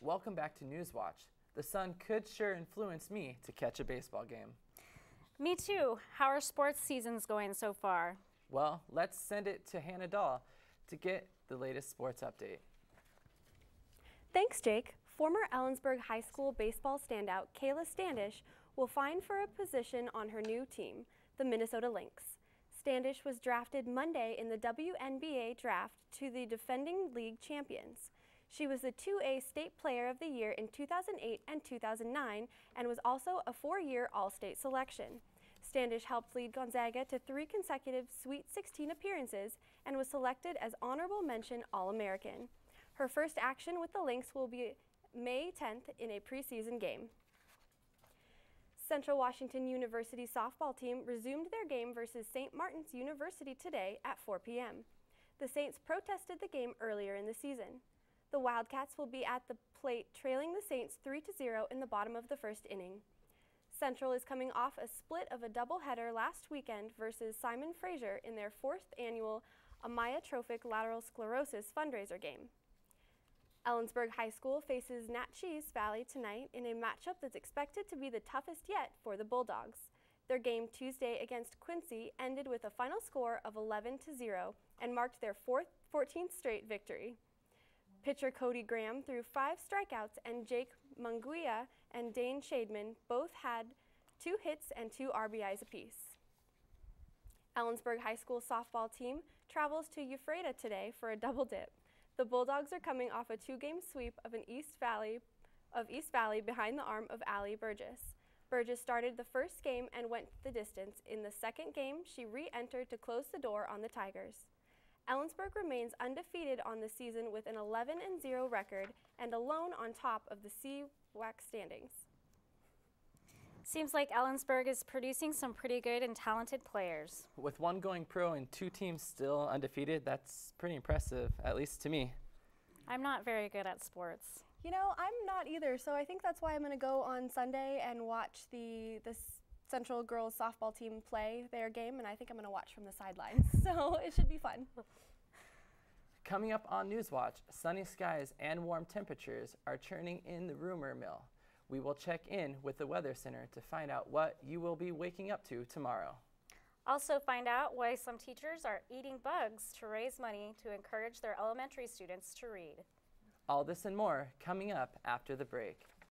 Welcome back to Newswatch. The sun could sure influence me to catch a baseball game. Me too. How are sports seasons going so far? Well, let's send it to Hannah Dahl to get the latest sports update. Thanks, Jake. Former Ellensburg High School baseball standout Kayla Standish will find for a position on her new team, the Minnesota Lynx. Standish was drafted Monday in the WNBA draft to the defending league champions. She was the 2A State Player of the Year in 2008 and 2009 and was also a 4-year All-State selection. Standish helped lead Gonzaga to 3 consecutive Sweet 16 appearances and was selected as Honorable Mention All-American. Her first action with the Lynx will be May 10th in a preseason game. Central Washington University softball team resumed their game versus St. Martin's University today at 4 p.m. The Saints protested the game earlier in the season. The Wildcats will be at the plate trailing the Saints 3-0 in the bottom of the first inning. Central is coming off a split of a doubleheader last weekend versus Simon Fraser in their 4th annual amyotrophic lateral sclerosis fundraiser game. Ellensburg High School faces Natchez Valley tonight in a matchup that's expected to be the toughest yet for the Bulldogs. Their game Tuesday against Quincy ended with a final score of 11-0 and marked their 14th straight victory. Pitcher Cody Graham threw 5 strikeouts, and Jake Munguia and Dane Shademan both had 2 hits and 2 RBIs apiece. Ellensburg High School softball team travels to Ephrata today for a double dip. The Bulldogs are coming off a 2-game sweep of East Valley behind the arm of Allie Burgess. Burgess started the first game and went the distance. In the second game, she re-entered to close the door on the Tigers. Ellensburg remains undefeated on the season with an 11-0 record and alone on top of the CWAC standings. Seems like Ellensburg is producing some pretty good and talented players. With 1 going pro and 2 teams still undefeated, that's pretty impressive, at least to me. I'm not very good at sports. You know, I'm not either, so I think that's why I'm going to go on Sunday and watch the Central girls softball team play their game, and I think I'm going to watch from the sidelines, so it should be fun. Coming up on Newswatch, sunny skies and warm temperatures are churning in the rumor mill. We will check in with the Weather Center to find out what you will be waking up to tomorrow. Also find out why some teachers are eating bugs to raise money to encourage their elementary students to read. All this and more coming up after the break.